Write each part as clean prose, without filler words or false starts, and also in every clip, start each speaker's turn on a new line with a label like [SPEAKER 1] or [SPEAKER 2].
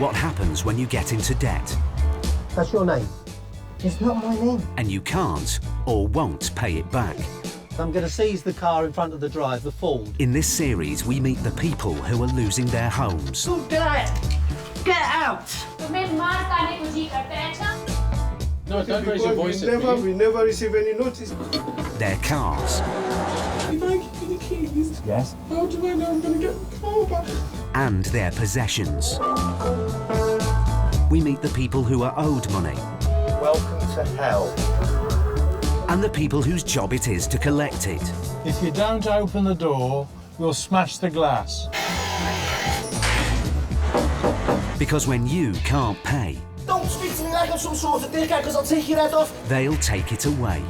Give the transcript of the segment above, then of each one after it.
[SPEAKER 1] what happens when you get into debt.
[SPEAKER 2] That's your name? It's not my name.
[SPEAKER 1] And you can't or won't pay it back.
[SPEAKER 2] I'm going to seize the car in front of the drive, the Ford.
[SPEAKER 1] In this series, we meet the people who are losing their homes.
[SPEAKER 2] Get out! Get out!
[SPEAKER 3] No, don't raise your voice at me.
[SPEAKER 4] We never receive any notice.
[SPEAKER 1] Their cars.
[SPEAKER 4] If I give you the keys,
[SPEAKER 2] Yes?
[SPEAKER 4] how do I know I'm going to get the car back?
[SPEAKER 1] And their possessions. We meet the people who are owed money.
[SPEAKER 2] Welcome to hell.
[SPEAKER 1] And the people whose job it is to collect it.
[SPEAKER 5] If you don't open the door, we'll smash the glass.
[SPEAKER 1] Because when you can't pay,
[SPEAKER 2] Don't speak to me like I'm some sort of dickhead, because I'll take your head off.
[SPEAKER 1] they'll take it away.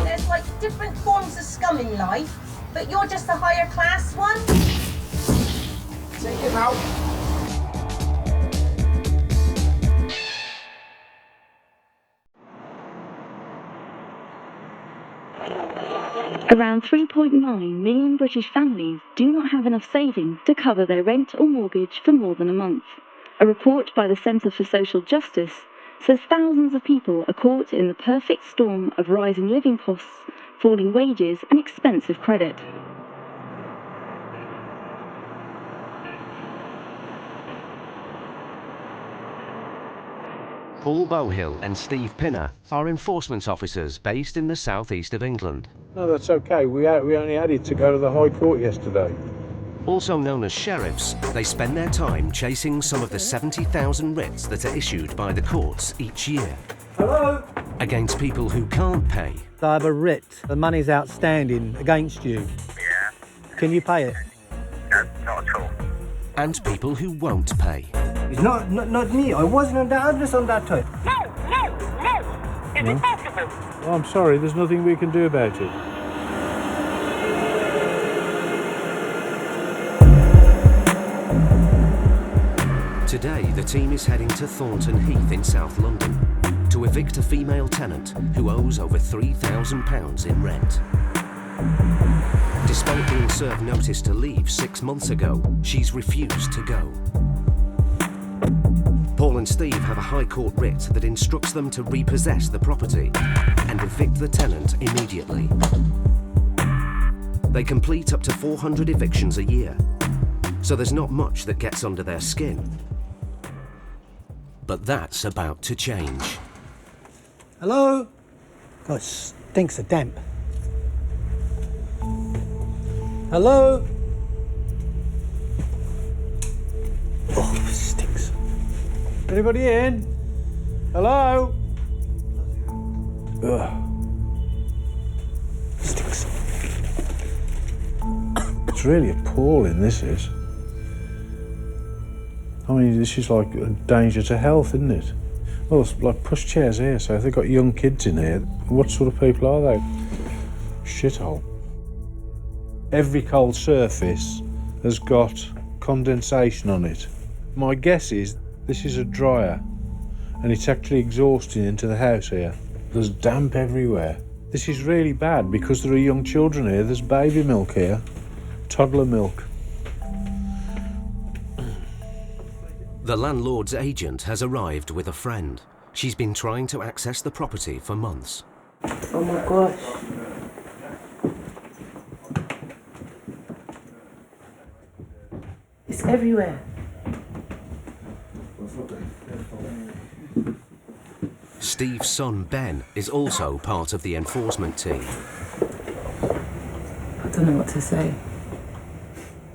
[SPEAKER 6] There's like different forms of scum in life, but you're just a higher class one.
[SPEAKER 2] Take him out.
[SPEAKER 7] Around 3.9 million British families do not have enough savings to cover their rent or mortgage for more than a month. A report by the Centre for Social Justice says thousands of people are caught in the perfect storm of rising living costs, falling wages and expensive credit.
[SPEAKER 8] Paul Bowhill and Steve Pinner are enforcement officers based in the southeast of England.
[SPEAKER 5] No, that's okay. We only had it to go to the High Court yesterday.
[SPEAKER 1] Also known as sheriffs, they spend their time chasing some of the 70,000 writs that are issued by the courts each year.
[SPEAKER 2] Hello?
[SPEAKER 1] Against people who can't pay.
[SPEAKER 2] I have a writ. The money's outstanding against you.
[SPEAKER 9] Yeah.
[SPEAKER 2] Can you pay it?
[SPEAKER 9] No, not at all.
[SPEAKER 1] And people who won't pay.
[SPEAKER 2] It's not me. I wasn't on that address on that time.
[SPEAKER 9] No. Is it possible?
[SPEAKER 5] Oh, I'm sorry, there's nothing we can do about it.
[SPEAKER 1] Today, the team is heading to Thornton Heath in South London to evict a female tenant who owes over £3,000 in rent. Despite being served notice to leave 6 months ago, she's refused to go. Paul and Steve have a High Court writ that instructs them to repossess the property and evict the tenant immediately. They complete up to 400 evictions a year, so there's not much that gets under their skin. But that's about to change.
[SPEAKER 2] Hello? God, it stinks of damp. Hello? Oh, it stinks.
[SPEAKER 5] Anybody in? Hello?
[SPEAKER 2] Ugh. Stinks.
[SPEAKER 5] It's really appalling, this is. I mean, this is like a danger to health, isn't it? Well, it's like pushchairs here, so if they've got young kids in here, what sort of people are they? Shithole. Every cold surface has got condensation on it. My guess is this is a dryer, and it's actually exhausting into the house here. There's damp everywhere. This is really bad because there are young children here. There's baby milk here, toddler milk.
[SPEAKER 1] The landlord's agent has arrived with a friend. She's been trying to access the property for months.
[SPEAKER 6] Oh my gosh. It's everywhere.
[SPEAKER 1] Steve's son, Ben, is also part of the enforcement team.
[SPEAKER 6] I don't know what to say.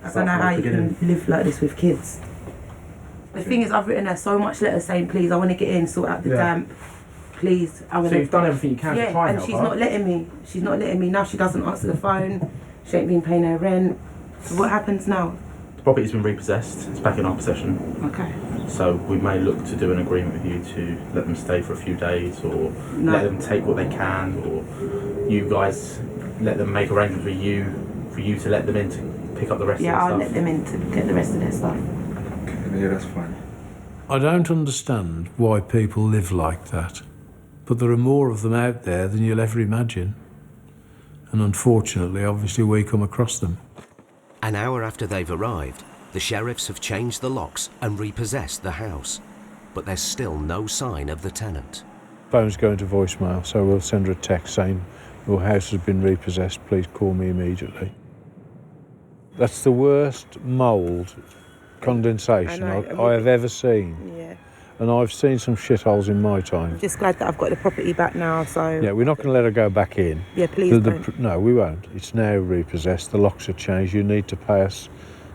[SPEAKER 6] I don't know how you can live like this with kids. The thing is, I've written her so much letters saying, please, I want to get in, sort out the damp. Please, I want to...
[SPEAKER 3] So you've done everything you can to try and
[SPEAKER 6] and
[SPEAKER 3] help
[SPEAKER 6] she's
[SPEAKER 3] her?
[SPEAKER 6] not letting me. She's not letting me. Now she doesn't answer the phone. She ain't been paying her rent. So what happens now?
[SPEAKER 3] The property's been repossessed. It's back in our possession.
[SPEAKER 6] Okay.
[SPEAKER 3] So we may look to do an agreement with you to let them stay for a few days, or let them take what they can, or you guys let them make arrangements with you for you to let them in to pick up the rest of their stuff.
[SPEAKER 6] Yeah, I'll let them in to get the rest of their stuff.
[SPEAKER 4] Okay, yeah, that's fine.
[SPEAKER 5] I don't understand why people live like that, but there are more of them out there than you'll ever imagine. And unfortunately, obviously, we come across them.
[SPEAKER 1] An hour after they've arrived, The sheriffs have changed the locks and repossessed the house, but there's still no sign of the tenant.
[SPEAKER 5] Phone's going to voicemail, so we'll send her a text saying, your house has been repossessed, please call me immediately. That's the worst mould condensation I have ever seen.
[SPEAKER 6] Yeah.
[SPEAKER 5] And I've seen some shitholes in my time.
[SPEAKER 6] Just glad that I've got the property back now, so...
[SPEAKER 5] Yeah, we're not going to let her go back in.
[SPEAKER 6] Yeah, please don't.
[SPEAKER 5] No, we won't. It's now repossessed. The locks are changed. You need to pay us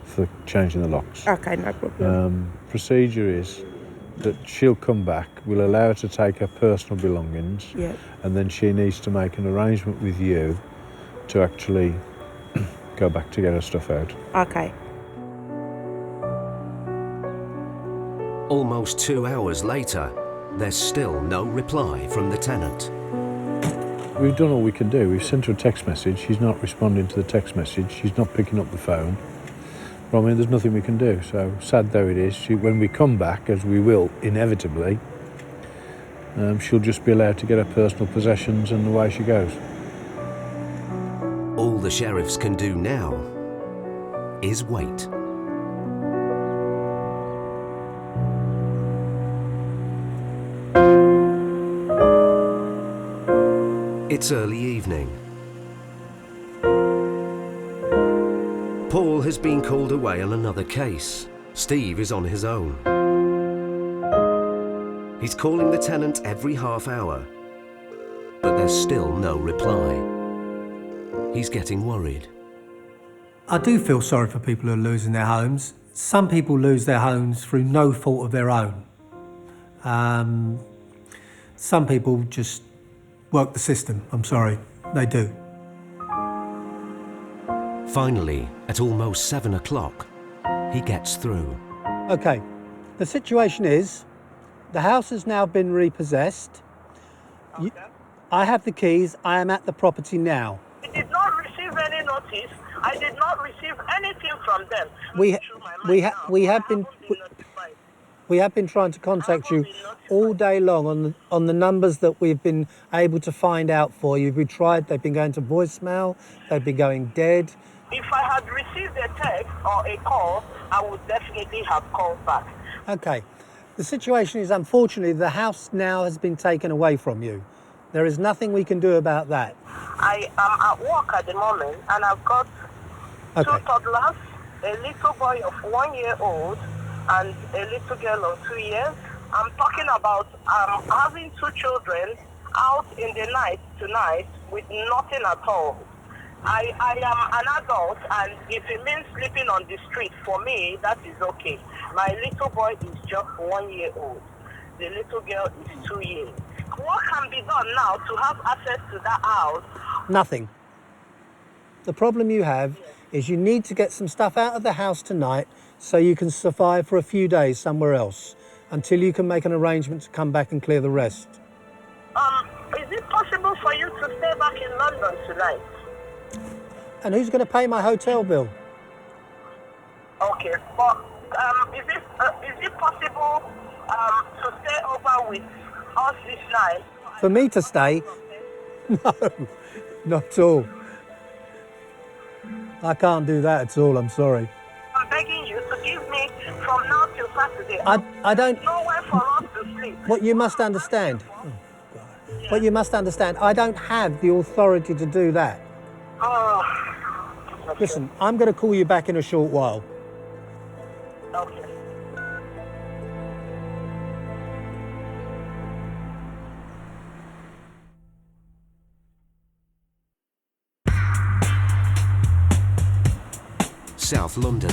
[SPEAKER 5] for changing the locks.
[SPEAKER 6] Okay, no problem.
[SPEAKER 5] Procedure is that she'll come back, we'll allow her to take her personal belongings,
[SPEAKER 6] Yeah.
[SPEAKER 5] and then she needs to make an arrangement with you to actually go back to get her stuff out.
[SPEAKER 6] Okay.
[SPEAKER 1] Almost 2 hours later, there's still no reply from the tenant.
[SPEAKER 5] We've done all we can do. We've sent her a text message. She's not responding to the text message. She's not picking up the phone. But I mean, there's nothing we can do. So sad though it is, when we come back, as we will inevitably, she'll just be allowed to get her personal possessions and away she goes.
[SPEAKER 1] All the sheriffs can do now is wait. It's early evening. Paul has been called away on another case. Steve is on his own. He's calling the tenant every half hour, but there's still no reply. He's getting worried.
[SPEAKER 2] I do feel sorry for people who are losing their homes. Some people lose their homes through no fault of their own. Some people just work the system. I'm sorry, they do.
[SPEAKER 1] Finally, at almost 7 o'clock, he gets through.
[SPEAKER 2] Okay, the situation is, the house has now been repossessed.
[SPEAKER 9] Okay.
[SPEAKER 2] I have the keys, I am at the property now.
[SPEAKER 9] I did not receive any notice. I did not receive anything from them.
[SPEAKER 2] We have been trying to contact you all day long on the numbers that we've been able to find out for you. We tried, they've been going to voicemail, they've been going dead.
[SPEAKER 9] If I had received a text or a call, I would definitely have called back.
[SPEAKER 2] Okay, the situation is, unfortunately, the house now has been taken away from you. There is nothing we can do about that.
[SPEAKER 9] I am at work at the moment and I've got two toddlers, a little boy of 1 year old and a little girl of 2 years. I'm talking about having two children out in the night tonight with nothing at all. I am an adult, and if it means sleeping on the street, for me, that is okay. My little boy is just 1 year old. The little girl is 2 years. What can be done now to have access to that house?
[SPEAKER 2] Nothing. The problem you have is you need to get some stuff out of the house tonight so you can survive for a few days somewhere else until you can make an arrangement to come back and clear the rest.
[SPEAKER 9] Is it possible for you to stay back in London tonight?
[SPEAKER 2] And who's going to pay my hotel bill?
[SPEAKER 9] Okay, but is it possible to stay over with us this night?
[SPEAKER 2] For me to stay? No, not at all. I can't do that at all, I'm sorry.
[SPEAKER 9] I'm begging you to give me from now till Saturday.
[SPEAKER 2] I don't...
[SPEAKER 9] Nowhere for us to sleep.
[SPEAKER 2] What you must understand... What you must understand, I don't have the authority to do that.
[SPEAKER 9] Okay.
[SPEAKER 2] Listen, I'm going to call you back in a short while.
[SPEAKER 9] Okay.
[SPEAKER 1] South London.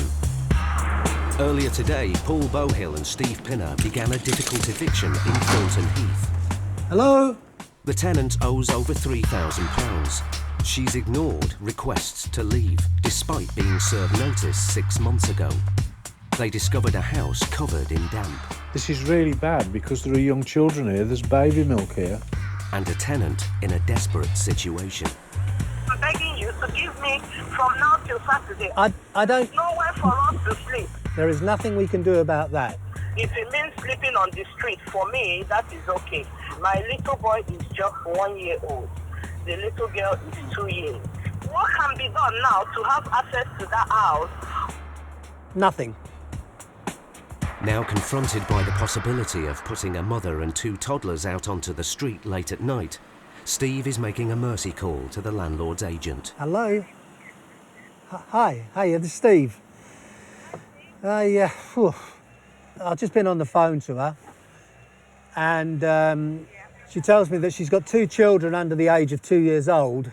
[SPEAKER 1] Earlier today, Paul Bohill and Steve Pinner began a difficult eviction in Thornton Heath.
[SPEAKER 2] Hello?
[SPEAKER 1] The tenant owes over £3,000. She's ignored requests to leave, despite being served notice 6 months ago. They discovered a house covered in damp.
[SPEAKER 5] This is really bad because there are young children here, there's baby milk here.
[SPEAKER 1] And a tenant in a desperate situation.
[SPEAKER 9] I'm begging you to give me from now till Saturday.
[SPEAKER 2] I don't...
[SPEAKER 9] Nowhere for us to sleep.
[SPEAKER 2] There is nothing we can do about that.
[SPEAKER 9] If it means sleeping on the street, for me, that is okay. My little boy is just 1 year old. The little girl is 2 years. What can be done now to have access to that house?
[SPEAKER 2] Nothing.
[SPEAKER 1] Now confronted by the possibility of putting a mother and 2 toddlers out onto the street late at night, Steve is making a mercy call to the landlord's agent.
[SPEAKER 2] Hello? Hi, this is Steve. I've just been on the phone to her, and she tells me that she's got 2 children under the age of 2 years old.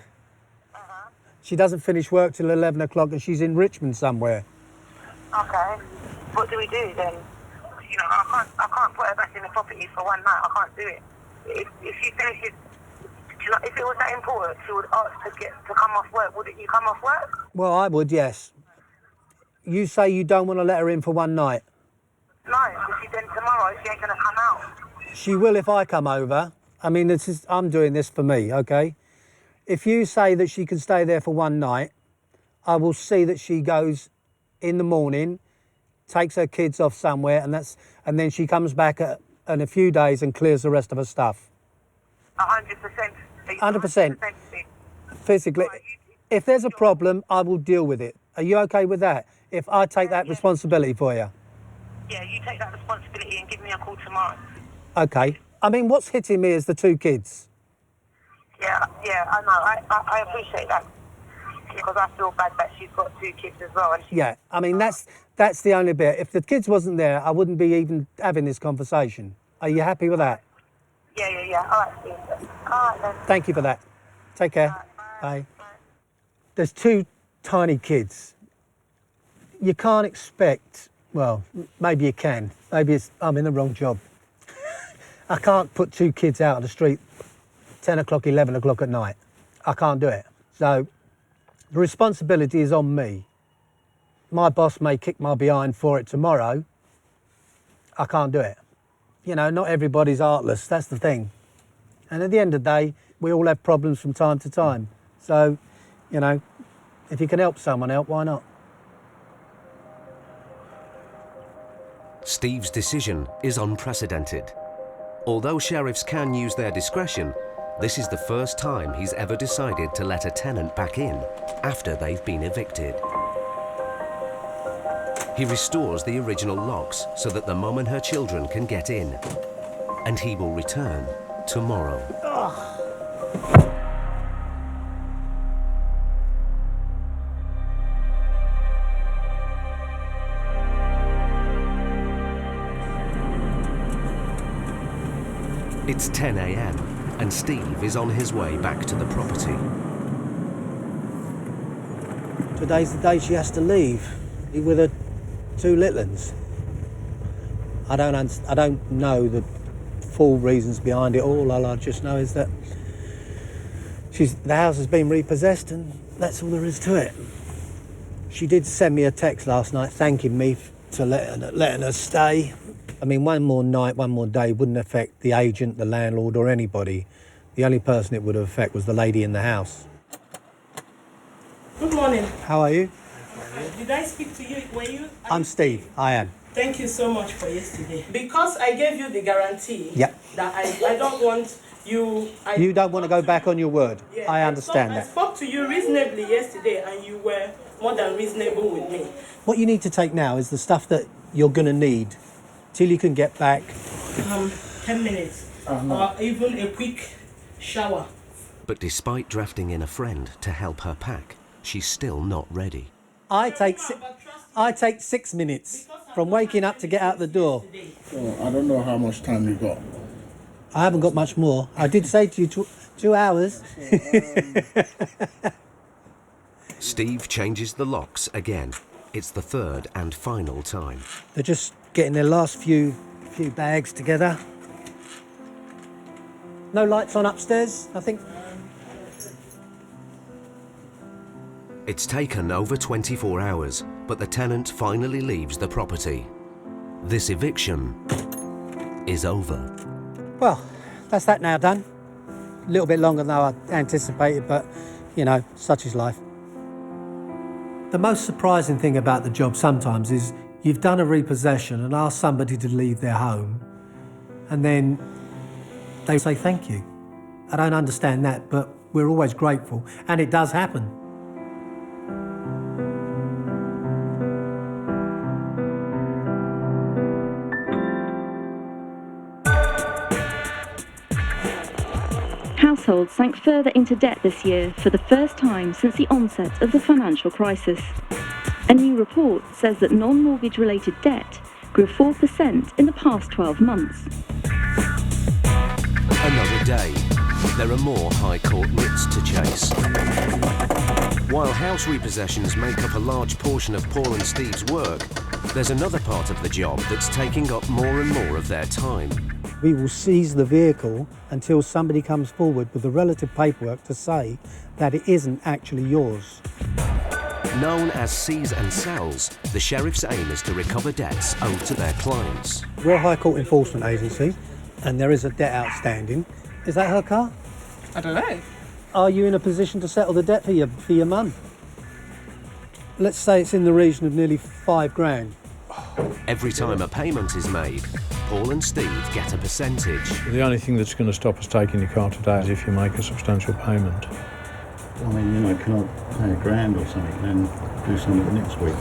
[SPEAKER 2] She doesn't finish work till 11 o'clock and she's in Richmond somewhere.
[SPEAKER 9] Okay. What do we do then? You know, I can't put her back in the property for one night. I can't do it. If she finishes, if it was that important, she would ask to come off work. Wouldn't you come off work?
[SPEAKER 2] Well, I would, yes. You say you don't want to let her in for one night?
[SPEAKER 9] No, because then tomorrow she ain't going to come out.
[SPEAKER 2] She will if I come over. I mean, I'm doing this for me, okay? If you say that she can stay there for one night, I will see that she goes in the morning, takes her kids off somewhere, and then she comes back in a few days and clears the rest of her stuff.
[SPEAKER 9] 100%.
[SPEAKER 2] 100%. Physically. If there's a problem, I will deal with it. Are you okay with that? If I take that responsibility for you?
[SPEAKER 9] Yeah, you take that responsibility and give me a call tomorrow.
[SPEAKER 2] Okay. I mean, what's hitting me is the 2 kids.
[SPEAKER 9] Yeah, I know. I appreciate that. Because I feel bad that she's got 2 kids as well. And
[SPEAKER 2] yeah, I mean, that's the only bit. If the kids wasn't there, I wouldn't be even having this conversation. Are you happy with that?
[SPEAKER 9] Yeah. All right, Steve. All right, then.
[SPEAKER 2] Thank you for that. Take care. Bye. There's 2 tiny kids. You can't expect, well, maybe you can. Maybe I'm in the wrong job. I can't put 2 kids out on the street 10 o'clock, 11 o'clock at night. I can't do it. So the responsibility is on me. My boss may kick my behind for it tomorrow. I can't do it. You know, not everybody's heartless, that's the thing. And at the end of the day, we all have problems from time to time. So, you know, if you can help someone out, why not?
[SPEAKER 1] Steve's decision is unprecedented. Although sheriffs can use their discretion, this is the first time he's ever decided to let a tenant back in after they've been evicted. He restores the original locks so that the mum and her children can get in. And he will return tomorrow. It's 10 a.m. and Steve is on his way back to the property.
[SPEAKER 2] Today's the day she has to leave with her 2 little ones. I don't know the full reasons behind it all. All I just know is that the house has been repossessed, and that's all there is to it. She did send me a text last night thanking me for letting her stay. I mean, one more night, one more day wouldn't affect the agent, the landlord, or anybody. The only person it would affect was the lady in the house.
[SPEAKER 10] Good morning.
[SPEAKER 2] How are you?
[SPEAKER 10] Did I speak to you? Were you?
[SPEAKER 2] I'm Steve. I am.
[SPEAKER 10] Thank you so much for yesterday. Because I gave you the guarantee
[SPEAKER 2] Yep.
[SPEAKER 10] that I don't want you...
[SPEAKER 2] You don't want to go back on your word.
[SPEAKER 10] Yeah,
[SPEAKER 2] I understand that.
[SPEAKER 10] I spoke to you reasonably yesterday and you were more than reasonable with me.
[SPEAKER 2] What you need to take now is the stuff that you're going to need till you can get back.
[SPEAKER 10] 10 minutes. Or even a quick shower.
[SPEAKER 1] But despite drafting in a friend to help her pack, she's still not ready.
[SPEAKER 2] I take 6 minutes from waking up to get out the door.
[SPEAKER 11] So I don't know how much time you got.
[SPEAKER 2] I haven't got much more. I did say to you 2 hours.
[SPEAKER 1] Steve changes the locks again. It's the 3rd and final time.
[SPEAKER 2] They're just getting their last few bags together. No lights on upstairs, I think.
[SPEAKER 1] It's taken over 24 hours, but the tenant finally leaves the property. This eviction is over.
[SPEAKER 2] Well, that's that now done. A little bit longer than I anticipated, but, you know, such is life. The most surprising thing about the job sometimes is you've done a repossession and asked somebody to leave their home, and then they say thank you. I don't understand that, but we're always grateful, and it does happen.
[SPEAKER 7] household sank further into debt this year for the first time since the onset of the financial crisis. A new report says that non-mortgage related debt grew 4% in the past 12 months.
[SPEAKER 1] Another day. There are more High Court writs to chase. While house repossessions make up a large portion of Paul and Steve's work, there's another part of the job that's taking up more and more of their time.
[SPEAKER 2] We will seize the vehicle until somebody comes forward with the relative paperwork to say that it isn't actually yours.
[SPEAKER 1] Known as seize and sells, the sheriff's aim is to recover debts owed to their clients.
[SPEAKER 2] We're a High Court enforcement agency and there is a debt outstanding. Is that her car?
[SPEAKER 12] I don't know.
[SPEAKER 2] Are you in a position to settle the debt for your mum? Let's say it's in the region of nearly £5,000.
[SPEAKER 1] Every time a payment is made, Paul and Steve get a percentage.
[SPEAKER 5] The only thing that's going to stop us taking your car today is if you make a substantial payment.
[SPEAKER 13] I mean, you know, can I pay £1,000 or something and then do something next week?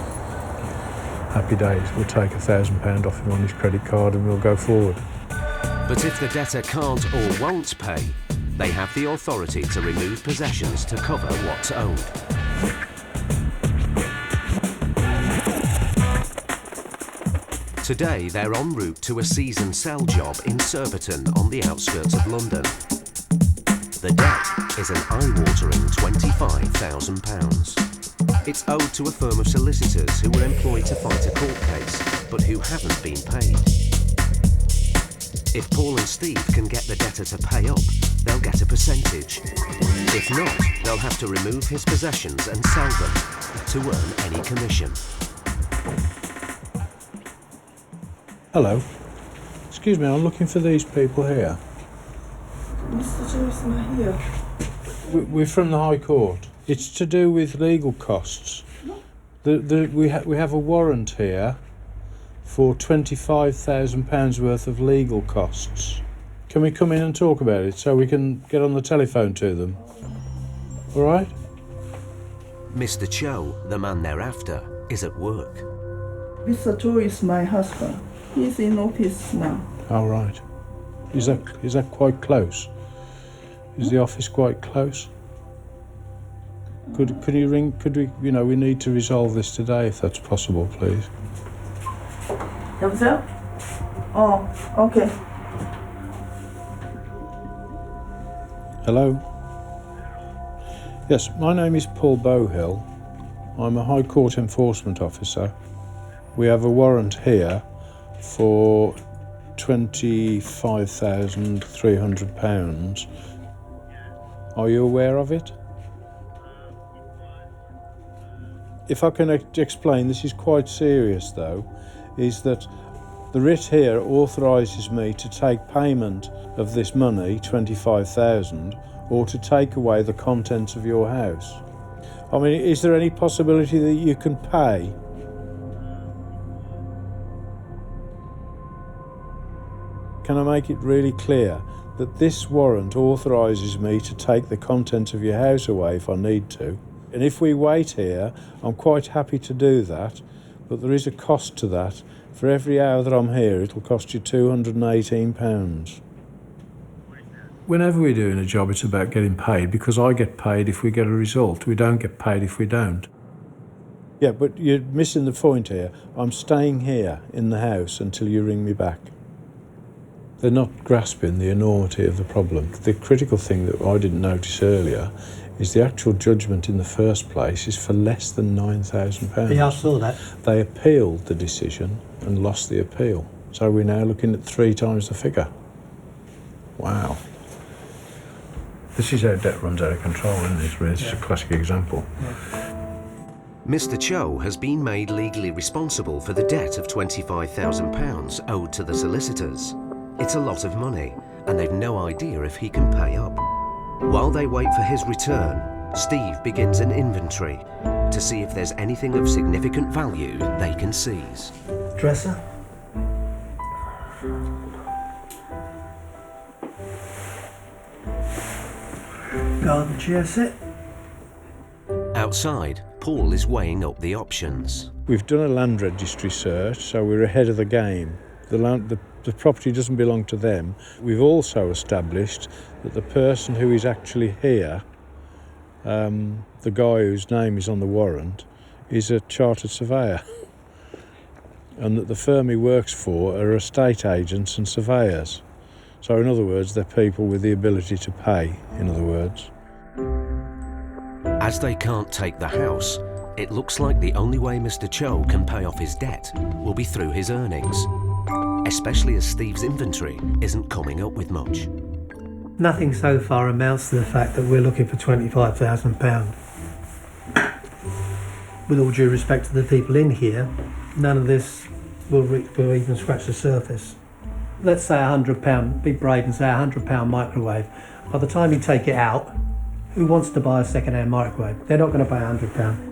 [SPEAKER 5] Happy days. We'll take £1,000 off him on his credit card and we'll go forward.
[SPEAKER 1] But if the debtor can't or won't pay, they have the authority to remove possessions to cover what's owed. Today, they're en route to a seize and sell job in Surbiton on the outskirts of London. The debt is an eye-watering £25,000. It's owed to a firm of solicitors who were employed to fight a court case, but who haven't been paid. If Paul and Steve can get the debtor to pay up, they'll get a percentage. If not, they'll have to remove his possessions and sell them to earn any commission.
[SPEAKER 5] Hello. Excuse me, I'm looking for these people here.
[SPEAKER 12] Mr. Joyce, am I here?
[SPEAKER 5] We're from the High Court. It's to do with legal costs. We have a warrant here for £25,000 worth of legal costs. Can we come in and talk about it so we can get on the telephone to them? All right?
[SPEAKER 1] Mr. Cho, the man they're after, is at work.
[SPEAKER 12] Mr. Joyce, my husband. He's in office now.
[SPEAKER 5] All right. Is that quite close? Is the office quite close? Could you ring? Could we? You know, we need to resolve this today, if that's possible, please.
[SPEAKER 12] 여보세요? Okay.
[SPEAKER 5] Hello. Yes, my name is Paul Bowhill. I'm a High Court enforcement officer. We have a warrant here for £25,300. Are you aware of it? If I can explain, this is quite serious though, is that the writ here authorises me to take payment of this money, £25,000, or to take away the contents of your house. I mean, is there any possibility that you can pay? Can I make it really clear that this warrant authorises me to take the contents of your house away if I need to? And if we wait here, I'm quite happy to do that, but there is a cost to that. For every hour that I'm here, it'll cost you £218. Whenever we're doing a job, it's about getting paid, because I get paid if we get a result. We don't get paid if we don't. Yeah, but you're missing the point here. I'm staying here in the house until you ring me back. They're not grasping the enormity of the problem. The critical thing that I didn't notice earlier is the actual judgment in the first place is for less than £9,000.
[SPEAKER 2] Yeah, I saw that.
[SPEAKER 5] They appealed the decision and lost the appeal. So we're now looking at 3 times the figure. Wow. This is how debt runs out of control, isn't it? It's just a classic example.
[SPEAKER 1] Mr. Cho has been made legally responsible for the debt of £25,000 owed to the solicitors. It's a lot of money, and they've no idea if he can pay up. While they wait for his return, Steve begins an inventory to see if there's anything of significant value they can seize.
[SPEAKER 2] Dresser? Garden chair set?
[SPEAKER 1] Outside, Paul is weighing up the options.
[SPEAKER 5] We've done a land registry search, so we're ahead of the game. The property doesn't belong to them. We've also established that the person who is actually here, the guy whose name is on the warrant, is a chartered surveyor. And that the firm he works for are estate agents and surveyors. So in other words, they're people with the ability to pay, in other words.
[SPEAKER 1] As they can't take the house, it looks like the only way Mr. Cho can pay off his debt will be through his earnings, especially as Steve's inventory isn't coming up with much.
[SPEAKER 2] Nothing so far amounts to the fact that we're looking for £25,000. With all due respect to the people in here, none of this will even scratch the surface. Let's say £100, be brave and say £100 microwave. By the time you take it out, who wants to buy a second-hand microwave? They're not going to pay £100.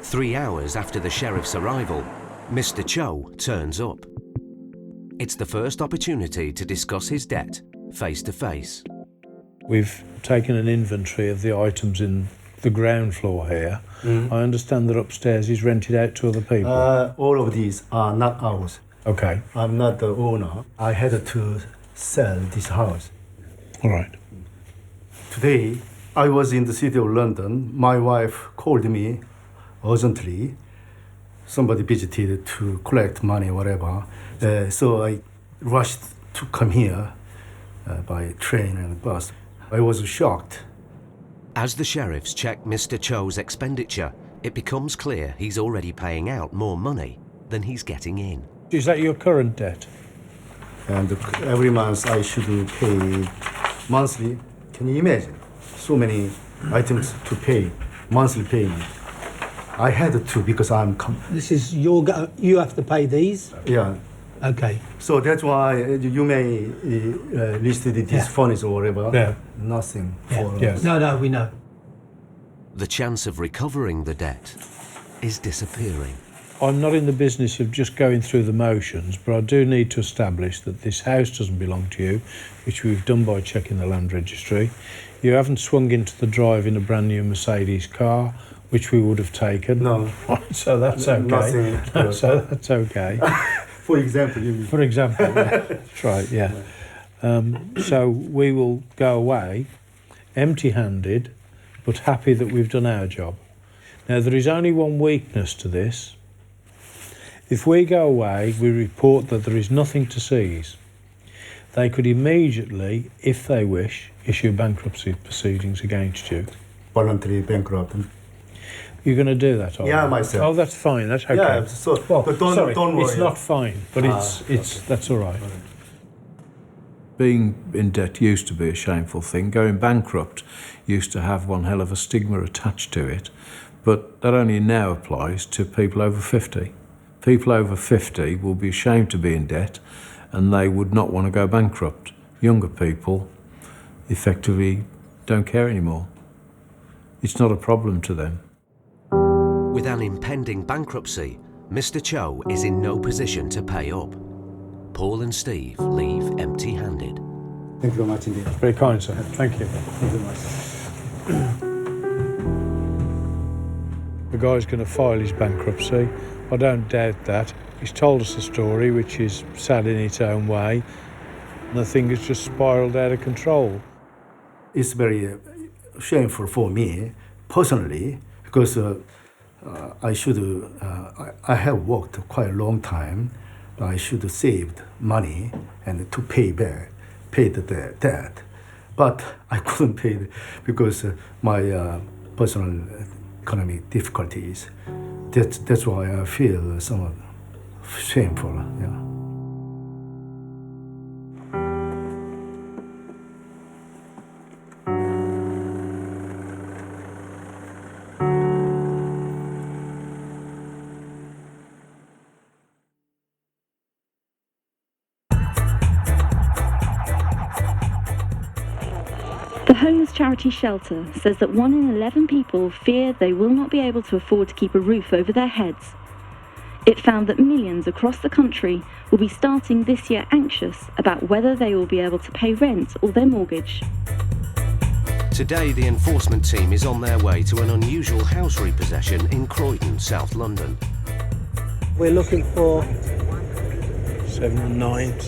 [SPEAKER 1] 3 hours after the sheriff's arrival, Mr. Cho turns up. It's the first opportunity to discuss his debt face to face.
[SPEAKER 5] We've taken an inventory of the items in the ground floor here. I understand that upstairs is rented out to other people.
[SPEAKER 14] All of these are not ours.
[SPEAKER 5] Okay.
[SPEAKER 14] I'm not the owner. I had to sell this house.
[SPEAKER 5] All right.
[SPEAKER 14] Today, I was in the city of London. My wife called me urgently. Somebody visited to collect money, whatever. So I rushed to come here by train and bus. I was shocked.
[SPEAKER 1] As the sheriffs check Mr. Cho's expenditure, it becomes clear he's already paying out more money than he's getting in.
[SPEAKER 5] Is that your current debt?
[SPEAKER 14] And every month I should pay monthly. Can you imagine? So many items to pay, monthly payment. I had to because I'm...
[SPEAKER 2] This is you have to pay these?
[SPEAKER 14] Yeah.
[SPEAKER 2] Okay.
[SPEAKER 14] So that's why you may listed this furniture or whatever.
[SPEAKER 5] Yeah.
[SPEAKER 14] Nothing
[SPEAKER 2] Yeah.
[SPEAKER 14] for us.
[SPEAKER 2] No, we know.
[SPEAKER 1] The chance of recovering the debt is disappearing.
[SPEAKER 5] I'm not in the business of just going through the motions, but I do need to establish that this house doesn't belong to you, which we've done by checking the land registry. You haven't swung into the drive in a brand new Mercedes car, which we would have taken.
[SPEAKER 14] No.
[SPEAKER 5] So that's okay.
[SPEAKER 14] Nothing.
[SPEAKER 5] So that's okay.
[SPEAKER 14] For example, you mean?
[SPEAKER 5] For example, yeah. That's right, yeah. So we will go away empty-handed, but happy that we've done our job. Now, there is only one weakness to this. If we go away, we report that there is nothing to seize. They could immediately, if they wish, issue bankruptcy proceedings against you.
[SPEAKER 14] Voluntary bankrupt.
[SPEAKER 5] You're going to do that, are
[SPEAKER 14] Yeah,
[SPEAKER 5] you?
[SPEAKER 14] myself.
[SPEAKER 5] Oh, that's fine. That's okay.
[SPEAKER 14] Yeah, so, but don't worry.
[SPEAKER 5] It's not fine, but that's all right. Being in debt used to be a shameful thing. Going bankrupt used to have one hell of a stigma attached to it, but that only now applies to people over 50. People over 50 will be ashamed to be in debt, and they would not want to go bankrupt. Younger people effectively don't care anymore. It's not a problem to them.
[SPEAKER 1] With an impending bankruptcy, Mr. Cho is in no position to pay up. Paul and Steve leave empty-handed.
[SPEAKER 14] Thank you very much indeed.
[SPEAKER 5] Very kind, sir. Thank you.
[SPEAKER 14] Thank you very much.
[SPEAKER 5] The guy's going to file his bankruptcy. I don't doubt that. He's told us a story which is sad in its own way, and the thing has just spiralled out of control.
[SPEAKER 14] It's very shameful for me personally because I have worked quite a long time. I should have saved money and to pay the debt, but I couldn't pay it because my personal economic difficulties. That's why I feel somewhat shameful. Yeah.
[SPEAKER 7] The homeless charity shelter says that 1 in 11 people fear they will not be able to afford to keep a roof over their heads. It found that millions across the country will be starting this year anxious about whether they will be able to pay rent or their mortgage.
[SPEAKER 8] Today, the enforcement team is on their way to an unusual house repossession in Croydon, South London.
[SPEAKER 2] We're looking for
[SPEAKER 5] 79.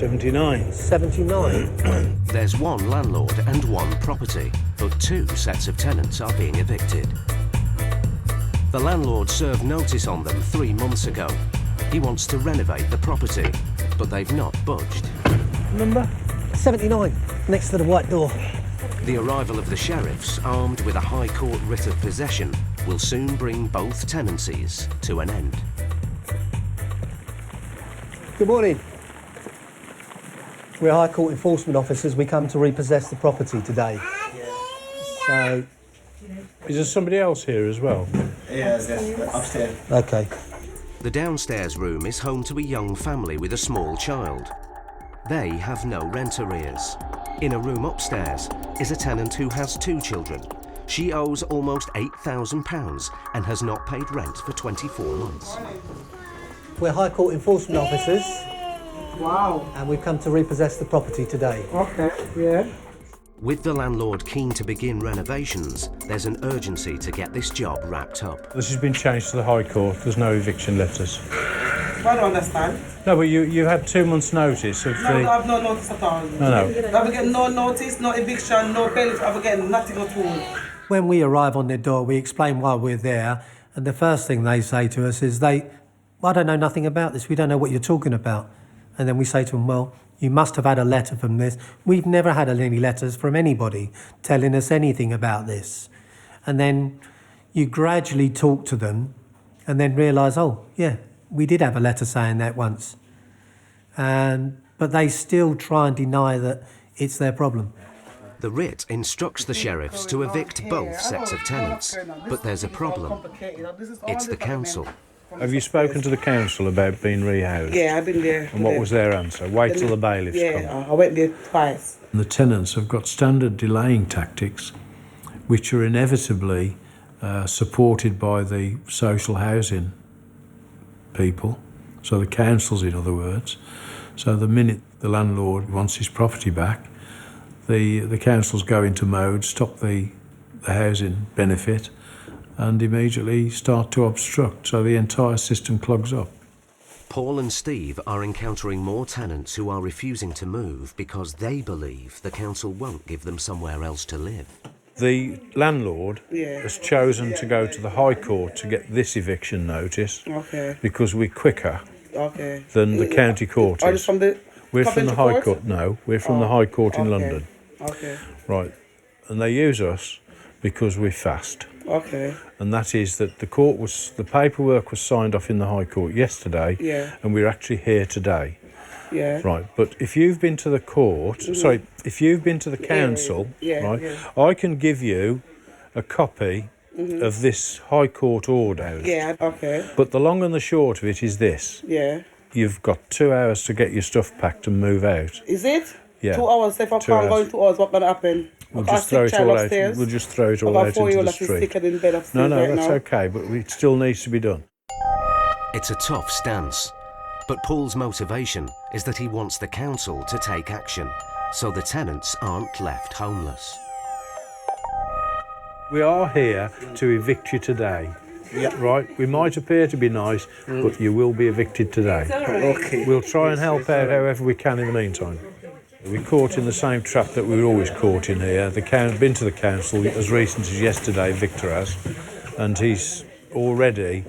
[SPEAKER 2] 79.
[SPEAKER 8] There's one landlord and one property, but two sets of tenants are being evicted. The landlord served notice on them 3 months ago. He wants to renovate the property, but they've not budged.
[SPEAKER 2] Number 79, next to the white door.
[SPEAKER 8] The arrival of the sheriffs, armed with a High Court writ of possession, will soon bring both tenancies to an end.
[SPEAKER 2] Good morning. We're High Court enforcement officers. We come to repossess the property today. So...
[SPEAKER 5] Is there somebody else here as well?
[SPEAKER 4] Yeah, upstairs.
[SPEAKER 2] Okay.
[SPEAKER 8] The downstairs room is home to a young family with a small child. They have no rent arrears. In a room upstairs is a tenant who has 2 children. She owes almost £8,000 and has not paid rent for 24 months.
[SPEAKER 2] We're High Court enforcement officers.
[SPEAKER 10] Wow.
[SPEAKER 2] And we've come to repossess the property today.
[SPEAKER 10] Okay, yeah.
[SPEAKER 8] With the landlord keen to begin renovations, there's an urgency to get this job wrapped up.
[SPEAKER 5] This has been changed to the High Court. There's no eviction letters.
[SPEAKER 10] I don't understand.
[SPEAKER 5] No, but you had 2 months' notice of
[SPEAKER 10] No, I have no notice at all.
[SPEAKER 5] No.
[SPEAKER 10] I've getting no notice, no eviction, no bailiff. I've getting nothing at all.
[SPEAKER 2] When we arrive on their door, we explain why we're there, and the first thing they say to us is I don't know nothing about this. We don't know what you're talking about. And then we say to them, well, you must have had a letter from this. We've never had any letters from anybody telling us anything about this. And then you gradually talk to them and then realise, oh, yeah, we did have a letter saying that once. But they still try and deny that it's their problem.
[SPEAKER 8] The writ instructs the sheriffs to evict both sets of tenants, but there's a problem. It's the council.
[SPEAKER 5] Have you spoken to the council about being rehoused?
[SPEAKER 10] Yeah, I've been there.
[SPEAKER 5] And what was their answer? Wait till the bailiffs come.
[SPEAKER 10] Yeah, I went there twice.
[SPEAKER 5] The tenants have got standard delaying tactics, which are inevitably supported by the social housing people, so the councils, in other words. So the minute the landlord wants his property back, the councils go into mode, stop the housing benefit, and immediately start to obstruct, so the entire system clogs up.
[SPEAKER 8] Paul and Steve are encountering more tenants who are refusing to move because they believe the council won't give them somewhere else to live.
[SPEAKER 5] The landlord has chosen to go to the High Court to get this eviction notice because we're quicker than the county court is. We're from the High Court? No, we're from the High Court in London. Right, and they use us because we're fast. And that is that the paperwork was signed off in the High Court yesterday, and we're actually here today. Right, but if you've been to the court, if you've been to the council, I can give you a copy of this High Court order. But the long and the short of it is this. You've got 2 hours to get your stuff packed and move out.
[SPEAKER 10] Is it?
[SPEAKER 5] Yeah.
[SPEAKER 10] 2 hours. If I can't go in 2 hours, what's going to happen?
[SPEAKER 5] We'll just throw it all out. We'll just throw it all out into the street.
[SPEAKER 10] In bed
[SPEAKER 5] No,
[SPEAKER 10] right
[SPEAKER 5] that's
[SPEAKER 10] now.
[SPEAKER 5] okay, but it still needs to be done.
[SPEAKER 8] It's a tough stance, but Paul's motivation is that he wants the council to take action, so the tenants aren't left homeless.
[SPEAKER 5] We are here to evict you today. Right? We might appear to be nice, but you will be evicted today.
[SPEAKER 10] Okay.
[SPEAKER 5] We'll try and help out however we can in the meantime. We're caught in the same trap that we were always caught in here. Been to the council as recent as yesterday, Victor has, and he's already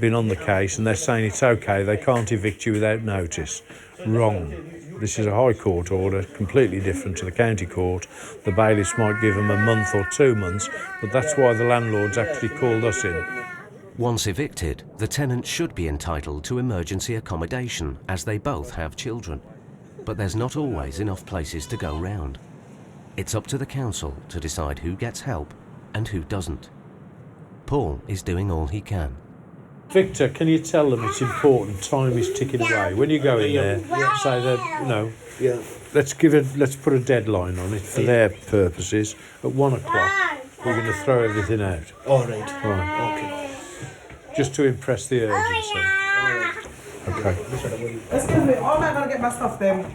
[SPEAKER 5] been on the case, and they're saying it's okay, they can't evict you without notice. Wrong. This is a High Court order, completely different to the county court. The bailiffs might give them a month or 2 months, but that's why the landlord's actually called us in.
[SPEAKER 8] Once evicted, the tenants should be entitled to emergency accommodation, as they both have children. But there's not always enough places to go round. It's up to the council to decide who gets help and who doesn't. Paul is doing all he can.
[SPEAKER 5] Victor, can you tell them it's important? Time is ticking away. When you go in there, say that, let's put a deadline on it for their purposes. At 1 o'clock, we're going to throw everything out.
[SPEAKER 4] All right. Okay.
[SPEAKER 5] Just to impress the urgency. Okay.
[SPEAKER 10] Excuse me, how am I going to get my stuff then?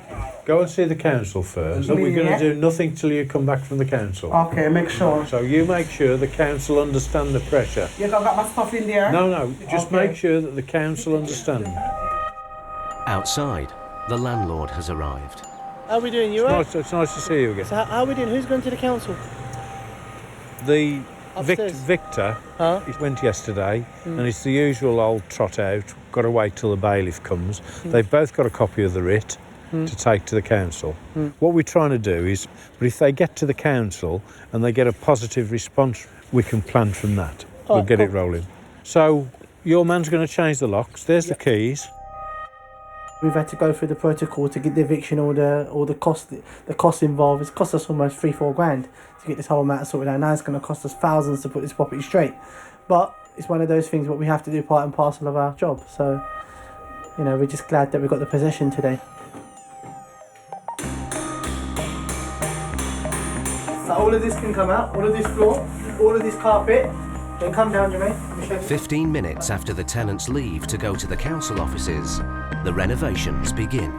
[SPEAKER 5] Go and see the council first. We're going to do nothing till you come back from the council.
[SPEAKER 10] Okay, make sure.
[SPEAKER 5] So you make sure the council understand the pressure.
[SPEAKER 10] You got my stuff in there?
[SPEAKER 5] No, just make sure that the council understand.
[SPEAKER 8] Outside, the landlord has arrived.
[SPEAKER 15] How are we doing? You alright?
[SPEAKER 5] It's nice to see you again.
[SPEAKER 15] So how are we doing? Who's going to the council?
[SPEAKER 5] The
[SPEAKER 15] Upstairs.
[SPEAKER 5] Victor, he went yesterday, and it's the usual old trot out. Got to wait till the bailiff comes. They've both got a copy of the writ to take to the council. What we're trying to do is, but if they get to the council and they get a positive response, we can plan from that. We'll get it rolling. So your man's going to change the locks. There's the keys.
[SPEAKER 15] We've had to go through the protocol to get the eviction or the cost involved. It's cost us almost $3-4 grand to get this whole matter sorted out. Now it's going to cost us thousands to put this property straight. But it's one of those things what we have to do, part and parcel of our job. So, you know, we're just glad that we got the possession today. So all of this can come out, all of this floor, all of this carpet. Then come down, Jermaine.
[SPEAKER 8] 15 minutes after the tenants leave to go to the council offices, the renovations begin.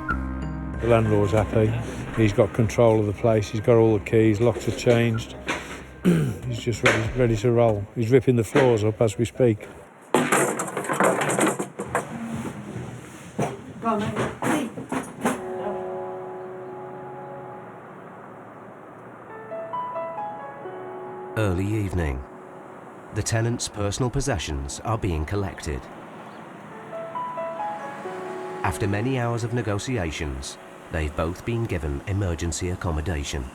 [SPEAKER 5] The landlord's happy. He's got control of the place. He's got all the keys. Locks are changed. He's just ready to roll. He's ripping the floors up as we speak.
[SPEAKER 15] Go on, mate.
[SPEAKER 8] Early evening. The tenants' personal possessions are being collected. After many hours of negotiations, they've both been given emergency accommodation.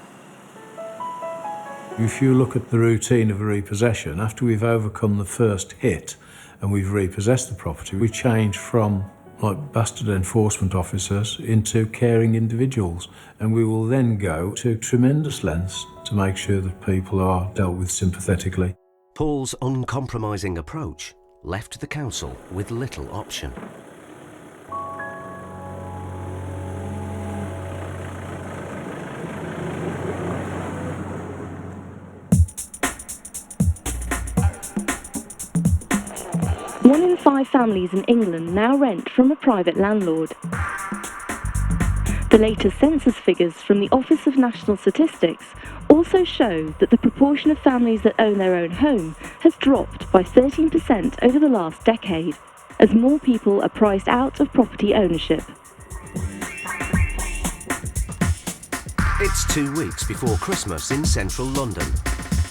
[SPEAKER 5] If you look at the routine of a repossession, after we've overcome the first hit and we've repossessed the property, we change from like bastard enforcement officers into caring individuals, and we will then go to tremendous lengths to make sure that people are dealt with sympathetically.
[SPEAKER 8] Paul's uncompromising approach left the council with little option.
[SPEAKER 7] One in 5 families in England now rent from a private landlord. The latest census figures from the Office of National Statistics also show that the proportion of families that own their own home has dropped by 13% over the last decade, as more people are priced out of property ownership.
[SPEAKER 8] It's 2 weeks before Christmas in central London.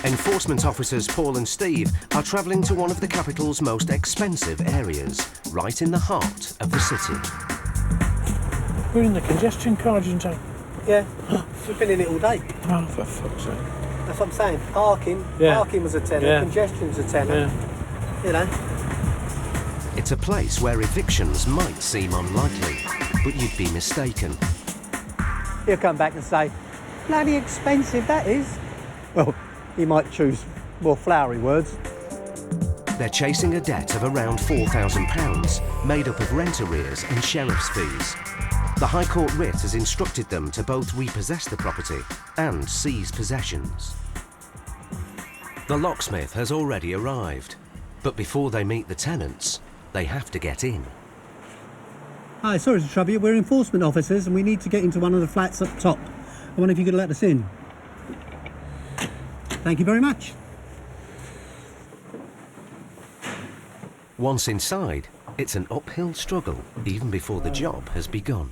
[SPEAKER 8] Enforcement officers Paul and Steve are travelling to one of the capital's most expensive areas, right in the heart of the city.
[SPEAKER 5] We're in the congestion carging zone.
[SPEAKER 2] Yeah, we've been in it all day.
[SPEAKER 5] Oh, for fuck's sake.
[SPEAKER 2] That's what I'm saying. Parking was a tenner, congestion's a tenner. You know.
[SPEAKER 8] It's a place where evictions might seem unlikely, but you'd be mistaken.
[SPEAKER 2] He'll come back and say, bloody expensive that is. Well, he might choose more flowery words.
[SPEAKER 8] They're chasing a debt of around £4,000, made up of rent arrears and sheriff's fees. The High Court writ has instructed them to both repossess the property and seize possessions. The locksmith has already arrived, but before they meet the tenants, they have to get in.
[SPEAKER 2] Hi, sorry to trouble you. We're enforcement officers and we need to get into one of the flats up top. I wonder if you could let us in. Thank you very much.
[SPEAKER 8] Once inside, it's an uphill struggle even before the job has begun.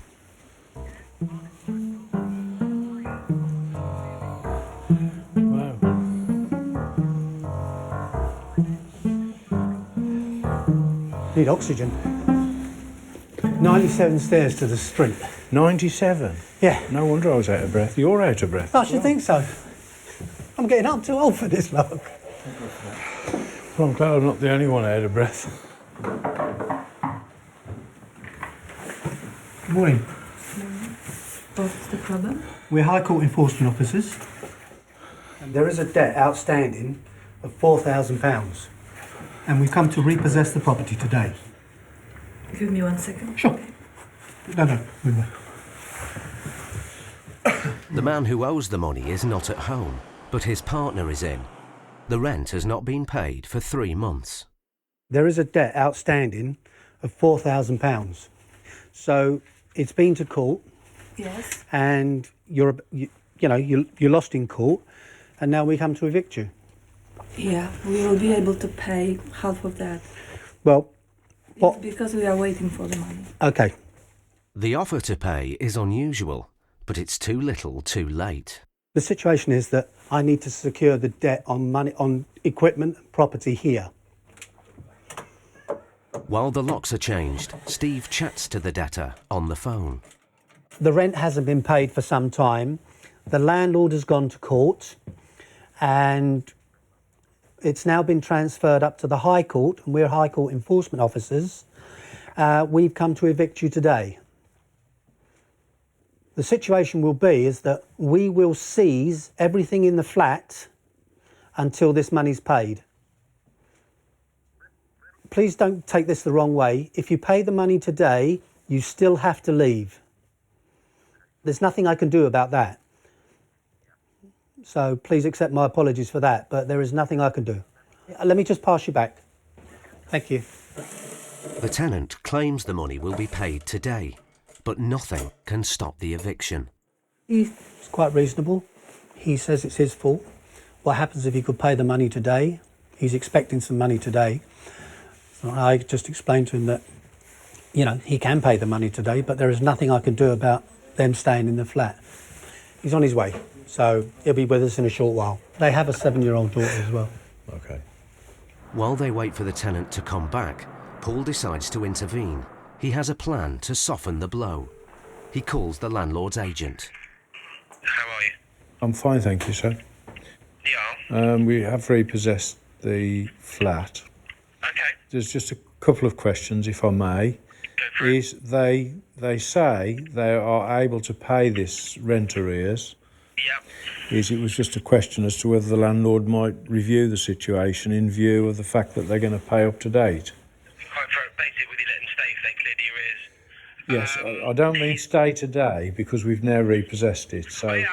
[SPEAKER 5] Wow.
[SPEAKER 2] Need oxygen. 97 stairs to the street.
[SPEAKER 5] 97?
[SPEAKER 2] Yeah.
[SPEAKER 5] No wonder I was out of breath. You're out of breath.
[SPEAKER 2] I should think so. I'm getting up too old for this, love.
[SPEAKER 5] Well, I'm glad I'm not the only one out of breath.
[SPEAKER 2] Good morning.
[SPEAKER 6] What's the problem?
[SPEAKER 2] We're High Court enforcement officers. And there is a debt outstanding of £4,000. And we've come to repossess the property today.
[SPEAKER 6] Give me 1 second.
[SPEAKER 2] Sure. No. Wait.
[SPEAKER 8] The man who owes the money is not at home, but his partner is in. The rent has not been paid for 3 months.
[SPEAKER 2] There is a debt outstanding of £4,000. So it's been to court.
[SPEAKER 16] Yes.
[SPEAKER 2] And you lost in court, and now we come to evict you.
[SPEAKER 16] Yeah, we will be able to pay half of that.
[SPEAKER 2] Well,
[SPEAKER 16] It's because we are waiting for the money.
[SPEAKER 2] Okay.
[SPEAKER 8] The offer to pay is unusual, but it's too little too late.
[SPEAKER 2] The situation is that I need to secure the debt on money, on equipment and property here.
[SPEAKER 8] While the locks are changed, Steve chats to the debtor on the phone.
[SPEAKER 2] The rent hasn't been paid for some time. The landlord has gone to court, and it's now been transferred up to the High Court, and we're High Court enforcement officers. We've come to evict you today. The situation will be is that we will seize everything in the flat until this money's paid. Please don't take this the wrong way. If you pay the money today, you still have to leave. There's nothing I can do about that. So please accept my apologies for that, but there is nothing I can do. Let me just pass you back. Thank you.
[SPEAKER 8] The tenant claims the money will be paid today, but nothing can stop the eviction.
[SPEAKER 2] He's quite reasonable. He says it's his fault. What happens if he could pay the money today? He's expecting some money today. So I just explained to him that, he can pay the money today, but there is nothing I can do about them staying in the flat. He's on his way, so he'll be with us in a short while. They have a 7-year-old daughter as well.
[SPEAKER 5] Okay.
[SPEAKER 8] While they wait for the tenant to come back, Paul decides to intervene. He has a plan to soften the blow. He calls the landlord's agent.
[SPEAKER 17] How are you?
[SPEAKER 5] I'm fine, thank you, sir.
[SPEAKER 17] Yeah.
[SPEAKER 5] We have repossessed the flat.
[SPEAKER 17] Okay.
[SPEAKER 5] There's just a couple of questions, if I may. Is they say they are able to pay this rent arrears.
[SPEAKER 17] Yeah.
[SPEAKER 5] It was just a question as to whether the landlord might review the situation in view of the fact that they're going to pay up to date.
[SPEAKER 17] Basically, would you let them stay if they clear the arrears?
[SPEAKER 5] Yes, I don't mean stay today because we've now repossessed it. So
[SPEAKER 17] yeah, I mean,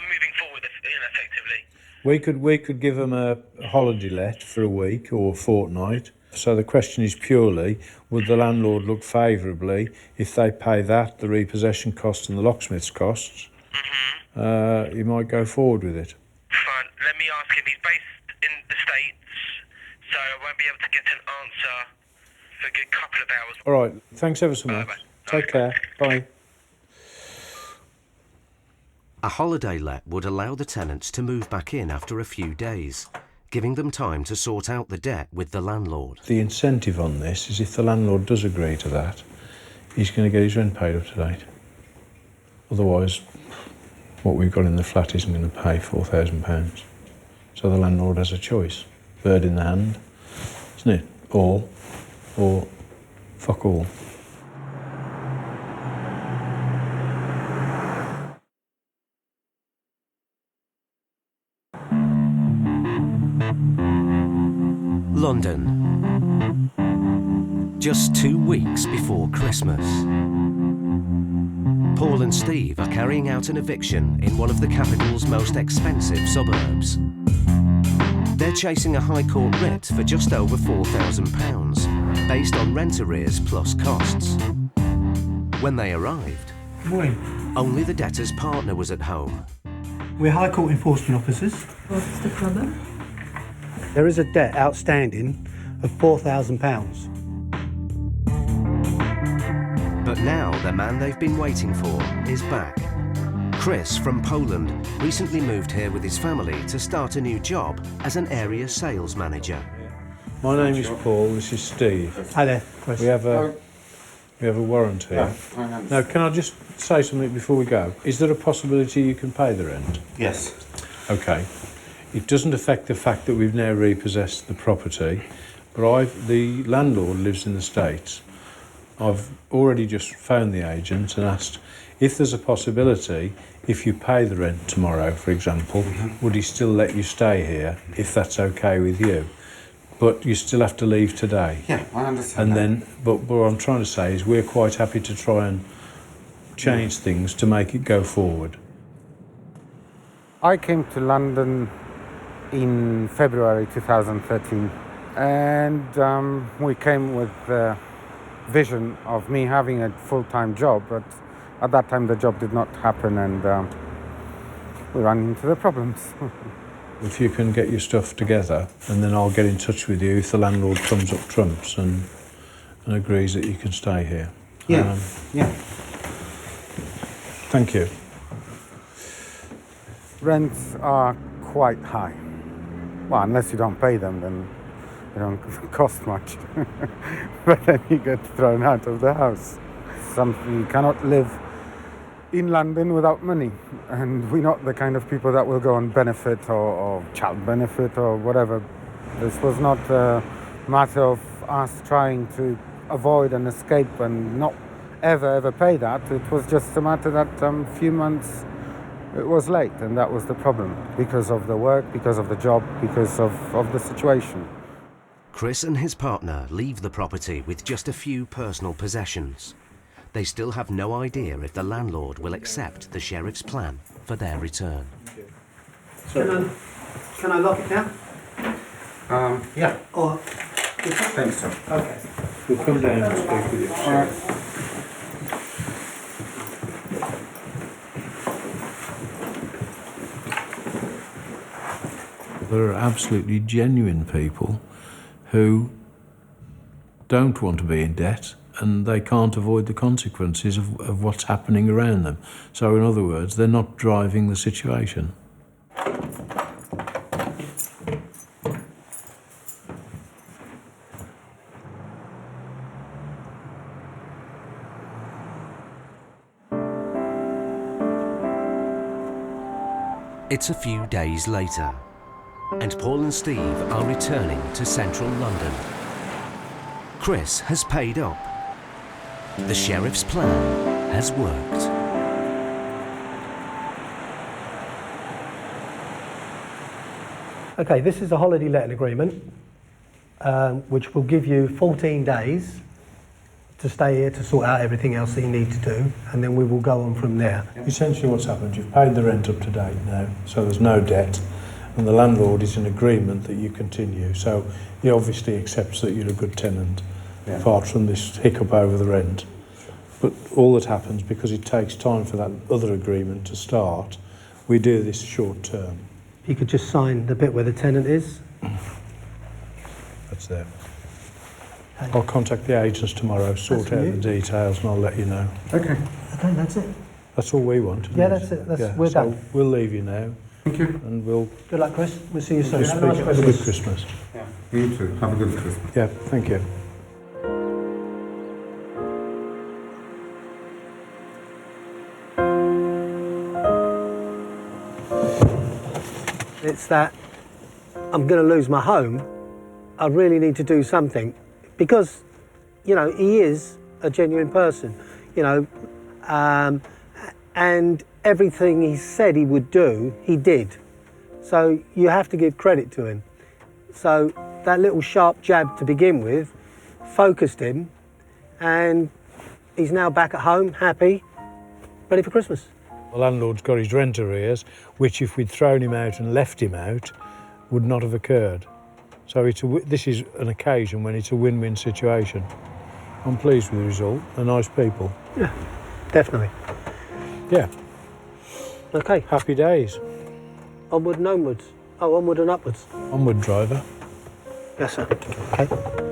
[SPEAKER 17] moving forward, effectively.
[SPEAKER 5] we could give them a holiday let for a week or a fortnight. So the question is purely, would the landlord look favourably if they pay that, the repossession costs and the locksmith's costs?
[SPEAKER 17] Mm-hmm.
[SPEAKER 5] He might go forward with it.
[SPEAKER 17] Fine. Let me ask him. He's based in the States, so I won't be able to get an answer for a good couple of hours.
[SPEAKER 5] All right. Thanks ever so much.
[SPEAKER 17] Bye.
[SPEAKER 5] Take care. Bye.
[SPEAKER 8] A holiday let would allow the tenants to move back in after a few days, giving them time to sort out the debt with the landlord.
[SPEAKER 5] The incentive on this is if the landlord does agree to that, he's going to get his rent paid up to date. Otherwise, what we've got in the flat isn't going to pay £4,000. So the landlord has a choice. Bird in the hand, isn't it? Or fuck all.
[SPEAKER 8] London. Just 2 weeks before Christmas. Paul and Steve are carrying out an eviction in one of the capital's most expensive suburbs. They're chasing a High Court writ for just over £4,000, based on rent arrears plus costs. When they arrived,
[SPEAKER 2] Morning.
[SPEAKER 8] only the debtor's partner was at home.
[SPEAKER 2] We're High Court enforcement officers.
[SPEAKER 16] What's the problem?
[SPEAKER 2] There is a debt outstanding of £4,000.
[SPEAKER 8] But now the man they've been waiting for is back. Chris from Poland recently moved here with his family to start a new job as an area sales manager.
[SPEAKER 5] My name is Paul, this is Steve.
[SPEAKER 2] Hi there, Chris.
[SPEAKER 5] We have a warrant here. Now, can I just say something before we go? Is there a possibility you can pay the rent?
[SPEAKER 4] Yes.
[SPEAKER 5] Okay. It doesn't affect the fact that we've now repossessed the property, but the landlord lives in the States. I've already just phoned the agent and asked if there's a possibility, if you pay the rent tomorrow, for example, would he still let you stay here, if that's okay with you? But you still have to leave today.
[SPEAKER 4] Yeah, I understand.
[SPEAKER 5] And then, but what I'm trying to say is we're quite happy to try and change things to make it go forward.
[SPEAKER 18] I came to London in February 2013, and we came with the vision of me having a full-time job, but at that time the job did not happen, and we ran into the problems.
[SPEAKER 5] If you can get your stuff together, and then I'll get in touch with you if the landlord comes up trumps and agrees that you can stay here.
[SPEAKER 18] Yeah, yeah.
[SPEAKER 5] Thank you.
[SPEAKER 18] Rents are quite high. Well, unless you don't pay them, then they don't cost much. But then you get thrown out of the house. You cannot live in London without money, and we're not the kind of people that will go on benefit or child benefit or whatever. This was not a matter of us trying to avoid and escape and not ever pay that. It was just a matter that few months it was late, and that was the problem, because of the work, because of the job, because of the situation.
[SPEAKER 8] Chris and his partner leave the property with just a few personal possessions. They still have no idea if the landlord will accept the sheriff's plan for their return.
[SPEAKER 2] Can I lock it down?
[SPEAKER 18] Yeah.
[SPEAKER 2] Or
[SPEAKER 18] Thanks, sir.
[SPEAKER 2] okay.
[SPEAKER 5] We'll come down and speak with you.
[SPEAKER 18] All right.
[SPEAKER 5] There are absolutely genuine people who don't want to be in debt, and they can't avoid the consequences of what's happening around them. So in other words, they're not driving the situation.
[SPEAKER 8] It's a few days later, and Paul and Steve are returning to central London. Chris has paid up. The sheriff's plan has worked.
[SPEAKER 2] Okay, this is a holiday letting agreement, which will give you 14 days to stay here to sort out everything else that you need to do, and then we will go on from there.
[SPEAKER 5] Essentially what's happened, you've paid the rent up to date now, so there's no debt, and the landlord is in agreement that you continue. So he obviously accepts that you're a good tenant, apart from this hiccup over the rent. But all that happens, because it takes time for that other agreement to start, we do this short term.
[SPEAKER 2] If you could just sign the bit where the tenant is.
[SPEAKER 5] That's there. Okay. I'll contact the agents tomorrow, sort out the details, and I'll let you know.
[SPEAKER 18] Okay.
[SPEAKER 2] Okay, that's it.
[SPEAKER 5] That's all we want.
[SPEAKER 2] Yeah, that's it. We're done.
[SPEAKER 5] We'll leave you now.
[SPEAKER 18] Thank you.
[SPEAKER 5] And we'll...
[SPEAKER 2] Good luck, Chris. We'll see you soon.
[SPEAKER 5] Have a good Christmas.
[SPEAKER 18] Yeah. You too. Have a good Christmas.
[SPEAKER 5] Yeah, thank you.
[SPEAKER 2] It's that I'm going to lose my home. I really need to do something, because, you know, he is a genuine person, you know, and everything he said he would do, he did. So you have to give credit to him. So that little sharp jab to begin with focused him, and he's now back at home, happy, ready for Christmas.
[SPEAKER 5] The landlord's got his rent arrears, which if we'd thrown him out and left him out, would not have occurred. So this is an occasion when it's a win-win situation. I'm pleased with the result. They're nice people.
[SPEAKER 2] Yeah, definitely.
[SPEAKER 5] Yeah.
[SPEAKER 2] Okay.
[SPEAKER 5] Happy days.
[SPEAKER 2] Onward and onwards. Oh, onward and upwards.
[SPEAKER 5] Onward, driver.
[SPEAKER 2] Yes, sir. Okay.